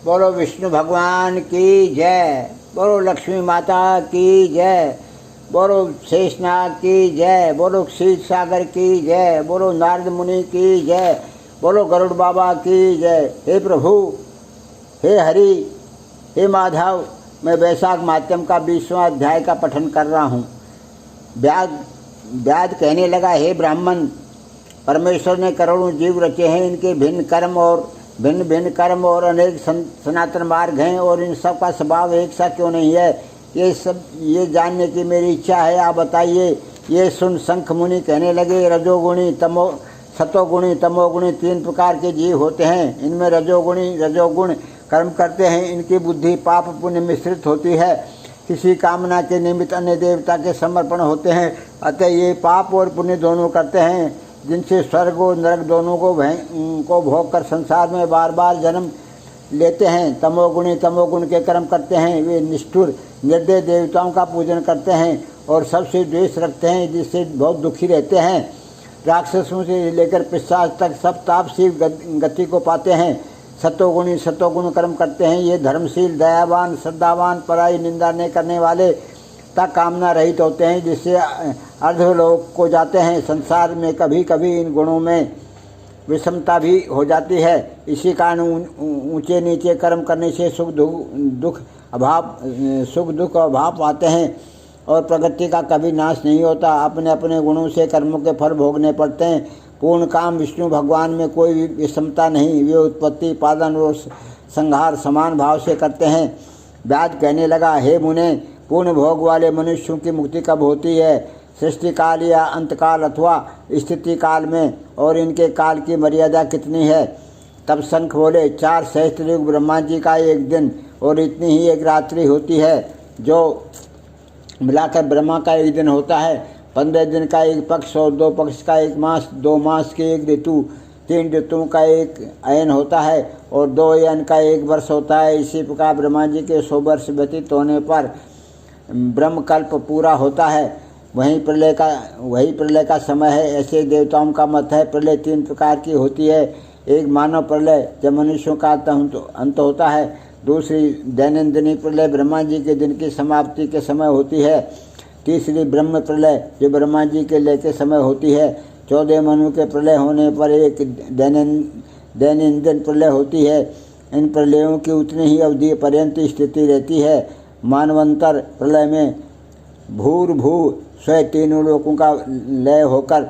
बोलो विष्णु भगवान की जय, बोलो लक्ष्मी माता की जय, बोलो शेषनाग की जय, बोलो क्षीर सागर की जय, बोलो नारद मुनि की जय, बोलो गरुड़ बाबा की जय। हे प्रभु, हे हरि, हे माधव, मैं वैशाख माध्यम का 20वां अध्याय का पठन कर रहा हूँ। व्याध कहने लगा, हे ब्राह्मण, परमेश्वर ने करोड़ों जीव रचे हैं, इनके भिन्न कर्म और अनेक सनातन मार्ग हैं, और इन सब का स्वभाव एक सा क्यों नहीं है, ये जानने की मेरी इच्छा है, आप बताइए। ये सुन शंख मुनि कहने लगे, रजोगुणी सतोगुणी तमोगुणी 3 प्रकार के जीव होते हैं। इनमें रजोगुण कर्म करते हैं, इनकी बुद्धि पाप पुण्य मिश्रित होती है, किसी कामना के निमित्त अन्य देवता के समर्पण होते हैं, अतः ये पाप और पुण्य दोनों करते हैं, जिनसे स्वर्ग और नरक दोनों को भोग कर संसार में बार बार जन्म लेते हैं। तमोगुण के कर्म करते हैं, वे निष्ठुर निर्दय देवताओं का पूजन करते हैं और सबसे द्वेष रखते हैं, जिससे बहुत दुखी रहते हैं। राक्षसों से लेकर पिशाच तक सब तापसी गति को पाते हैं। सतोगुण कर्म करते हैं, ये धर्मशील, दयावान, श्रद्धावान, पराई निंदा नहीं करने वाले तक कामना रहित होते हैं, जिससे अर्धलोक को जाते हैं। संसार में कभी कभी इन गुणों में विषमता भी हो जाती है, इसी कारण ऊंचे नीचे कर्म करने से सुख दुख अभाव आते हैं और प्रगति का कभी नाश नहीं होता। अपने अपने गुणों से कर्मों के फल भोगने पड़ते हैं। पूर्ण काम विष्णु भगवान में कोई भी विषमता नहीं, वे उत्पत्ति, पालन और संहार समान भाव से करते हैं। व्याध कहने लगा, हे मुने, पूर्ण भोग वाले मनुष्यों की मुक्ति कब होती है? सृष्टि काल या अंतकाल अथवा स्थिति काल में, और इनके काल की मर्यादा कितनी है? तब शंख बोले, 4 सहस्त्र युग ब्रह्मा जी का एक दिन और इतनी ही एक रात्रि होती है, जो मिलाकर ब्रह्मा का एक दिन होता है। 15 दिन का एक पक्ष और 2 पक्ष का एक मास, 2 मास के एक ऋतु, 3 ऋतुओं का एक अयन होता है और 2 अयन का एक वर्ष होता है। इसी प्रकार ब्रह्मा जी के 100 वर्ष व्यतीत होने पर ब्रह्मकल्प पूरा होता है। वही प्रलय का समय है, ऐसे देवताओं का मत है। प्रलय 3 प्रकार की होती है। एक मानव प्रलय, जब मनुष्यों का अंत होता है। दूसरी दैनंदिनी प्रलय, ब्रह्मा जी के दिन की समाप्ति के समय होती है। तीसरी ब्रह्म प्रलय, जो ब्रह्मा जी के लय के समय होती है। 14 मनु के प्रलय होने पर एक दैनंदिन प्रलय होती है। इन प्रलयों की उतनी ही अवधि पर्यंत स्थिति रहती है। मानवंतर प्रलय में भूर्भु स्वयं 3 लोकों का लय होकर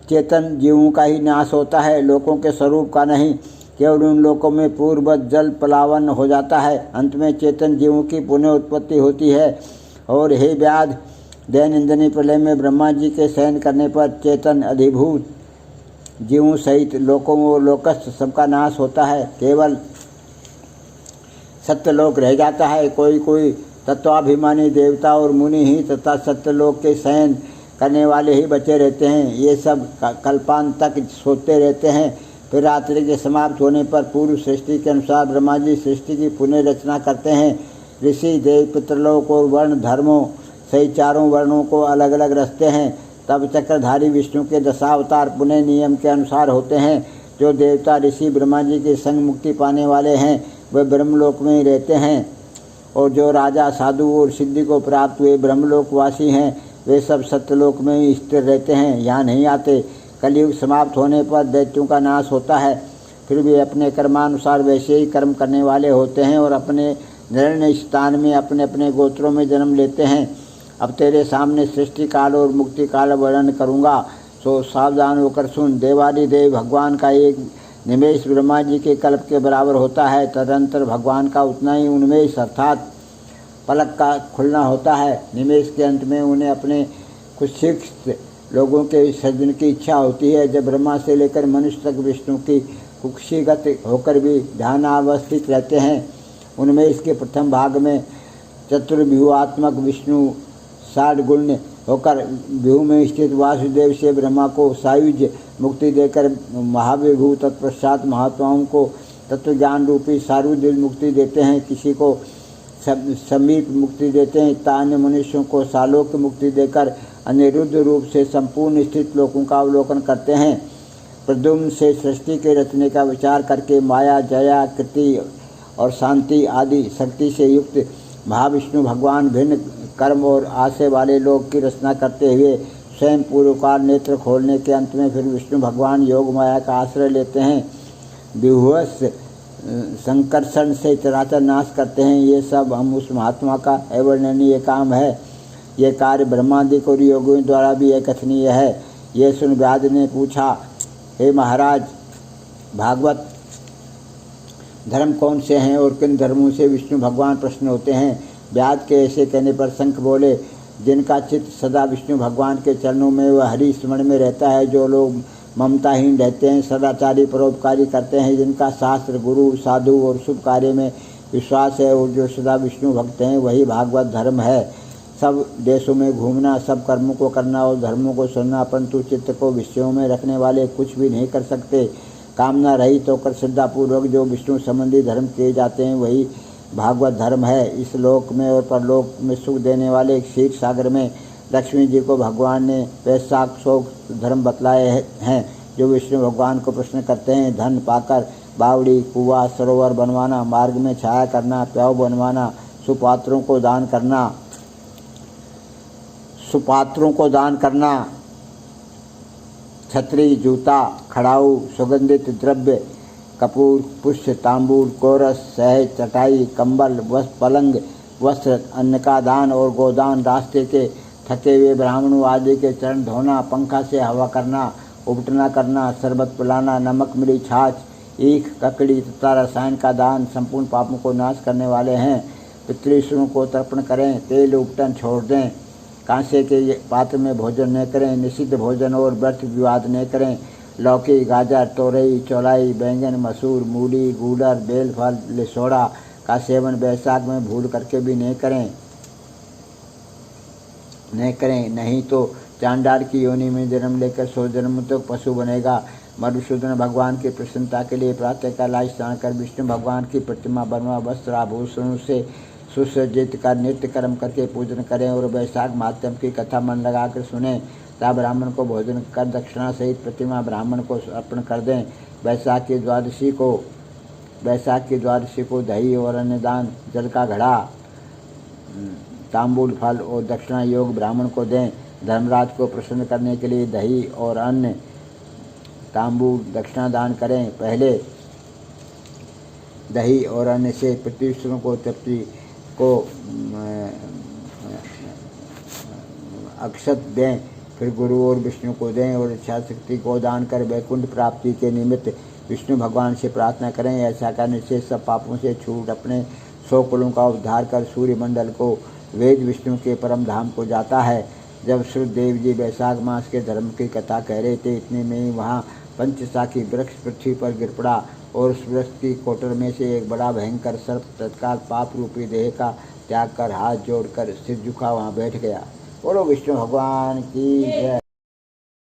चेतन जीवों का ही नाश होता है, लोकों के स्वरूप का नहीं। केवल उन लोकों में पूर्ववत जल प्लावन हो जाता है। अंत में चेतन जीवों की पुनः उत्पत्ति होती है। और हे व्याध, दैनंदिनी प्रलय में ब्रह्मा जी के शयन करने पर चेतन अधिभूत जीवों सहित लोकों और लोकस्थ सबका नाश होता है। केवल सत्यलोक रह जाता है। कोई तत्वाभिमानी देवता और मुनि ही तथा सत्यलोक के शयन करने वाले ही बचे रहते हैं। ये सब कल्पांत तक सोते रहते हैं। फिर रात्रि के समाप्त होने पर पूर्व सृष्टि के अनुसार ब्रह्मा जी सृष्टि की पुनः रचना करते हैं। ऋषि देव पितृलोक और वर्ण धर्मों सहित 4 वर्णों को अलग अलग रचते हैं। तब चक्रधारी विष्णु के 10 अवतार पुनः नियम के अनुसार होते हैं। जो देवता ऋषि ब्रह्मा जी के संग मुक्ति पाने वाले हैं, वे ब्रह्मलोक में ही रहते हैं, और जो राजा साधु और सिद्धि को प्राप्त हुए ब्रह्मलोकवासी हैं, वे सब सत्यलोक में ही स्थिर रहते हैं, यहाँ नहीं आते। कलयुग समाप्त होने पर दैत्यों का नाश होता है। फिर वे अपने कर्मानुसार वैसे ही कर्म करने वाले होते हैं और अपने निर्णय स्थान में अपने अपने गोत्रों में जन्म लेते हैं। अब तेरे सामने सृष्टि काल और मुक्ति काल वर्णन करूँगा, सो सावधान होकर सुन। देवादिदेव भगवान का एक निमेष ब्रह्मा जी के कल्प के बराबर होता है। तदंतर भगवान का उतना ही उन्मेष अर्थात पलक का खुलना होता है। निमेष के अंत में उन्हें अपने कुशिक्षित लोगों के विसर्जन की इच्छा होती है। जब ब्रह्मा से लेकर मनुष्य तक विष्णु की कुक्षिगत होकर भी ध्यानावस्थित रहते हैं। उन्मेष के प्रथम भाग में चतुर्व्यूहात्मक विष्णु 60 गुण होकर व्यूह में स्थित वासुदेव से ब्रह्मा को सायुज्य मुक्ति देकर महाविभू तत्पश्चात महात्माओं को तत्वज्ञान रूपी सारुज्य मुक्ति देते हैं। किसी को समीप मुक्ति देते हैं, अन्य मनुष्यों को सालोक्य मुक्ति देकर अनिरुद्ध रूप से संपूर्ण स्थित लोकों का अवलोकन करते हैं। प्रद्युम्न से सृष्टि के रचने का विचार करके माया, जया, कृति और शांति आदि शक्ति से युक्त महाविष्णु भगवान भिन्न कर्म और आशय वाले लोग की रचना करते हुए स्वयं पूर्वकाल नेत्र खोलने के अंत में फिर विष्णु भगवान योग माया का आश्रय लेते हैं, विहुवश संकर्षण से चराचर नाश करते हैं। ये सब हम उस महात्मा का अवर्णनीय काम है। ये कार्य ब्रह्मादि और योगियों द्वारा भी अकथनीय है। ये सुन व्याध ने पूछा, हे महाराज, भागवत धर्म कौन से हैं और किन धर्मों से विष्णु भगवान प्रसन्न होते हैं? व्याध के ऐसे कहने पर शंख बोले, जिनका चित्त सदा विष्णु भगवान के चरणों में व हरि स्मरण में रहता है, जो लोग ममताहीन रहते हैं, सदाचारी परोपकारी करते हैं, जिनका शास्त्र गुरु साधु और शुभ कार्य में विश्वास है और जो सदा विष्णु भक्त हैं, वही भागवत धर्म है। सब देशों में घूमना, सब कर्मों को करना और धर्मों को सुनना, परंतु चित्त को विषयों में रखने वाले कुछ भी नहीं कर सकते। कामना रहित होकर श्रद्धापूर्वक जो विष्णु संबंधी धर्म किए जाते हैं, वही भागवत धर्म है। इस लोक में और परलोक में सुख देने वाले क्षीर सागर में लक्ष्मी जी को भगवान ने वैशाख शोक धर्म बतलाए हैं, जो विष्णु भगवान को प्रश्न करते हैं। धन पाकर बावड़ी, कुआं, सरोवर बनवाना, मार्ग में छाया करना, प्याऊ बनवाना, सुपात्रों को दान करना, छतरी, जूता, खड़ाऊ, सुगंधित द्रव्य, कपूर, पुष्प, तांबूल, कोरस, सहज, चटाई, कंबल, वस्त्र, पलंग, वस्त्र, अन्न का दान और गोदान, रास्ते के थके हुए ब्राह्मणों आदि के चरण धोना, पंखा से हवा करना, उपटना करना, शरबत पिलाना, नमक मिली छाछ, ईख, ककड़ी तथा रसायन का दान संपूर्ण पापों को नाश करने वाले हैं। पितृषुओं को तर्पण करें, तेल उपटन छोड़ दें, कांसे के पात्र में भोजन न करें, निषिद्ध भोजन और व्यर्थ विवाद न करें, लौकी, गाजर, तोरई, चौलाई, बैंगन, मसूर, मूली, गूडर, बेलफल, लिसोड़ा का सेवन बैसाख में भूल करके भी नहीं करें, नहीं तो चांडाल की योनि में जन्म लेकर 100 जन्म तक पशु बनेगा। मधुसूदन भगवान की प्रसन्नता के लिए प्रातःकाल स्नान कर विष्णु भगवान की प्रतिमा बनवा वस्त्र आभूषणों से सुसज्जित कर नित्य कर्म करके पूजन करें और वैशाख माध्यम की कथा मन लगाकर सुने। तब ब्राह्मण को भोजन कर दक्षिणा सहित प्रतिमा ब्राह्मण को अर्पण कर दें। वैशाख की द्वादशी को दही और अन्नदान, जल का घड़ा, तांबूल, फल और दक्षिणा योग ब्राह्मण को दें। धर्मराज को प्रसन्न करने के लिए दही और अन्न, तांबूल, दक्षिणा दान करें। पहले दही और अन्न से पितृषुओं को तृप्ति को अक्षत दें, फिर गुरु और विष्णु को दें और इच्छा शक्ति को दान कर वैकुंठ प्राप्ति के निमित्त विष्णु भगवान से प्रार्थना करें। ऐसा करने से सब पापों से छूट अपने 100 कुलों का उद्धार कर सूर्य मंडल को वेद विष्णु के परम धाम को जाता है। जब सूर्यदेव जी वैशाख मास के धर्म की कथा कह रहे थे, इतने में ही वहाँ पंचशाखी वृक्ष पृथ्वी पर गिर पड़ा और उस वृक्ष की कोटर में से एक बड़ा भयंकर सर्प तत्काल पाप रूपी देह का त्याग कर हाथ जोड़कर सिर झुका वहाँ बैठ गया। बोलो विष्णु भगवान की जय।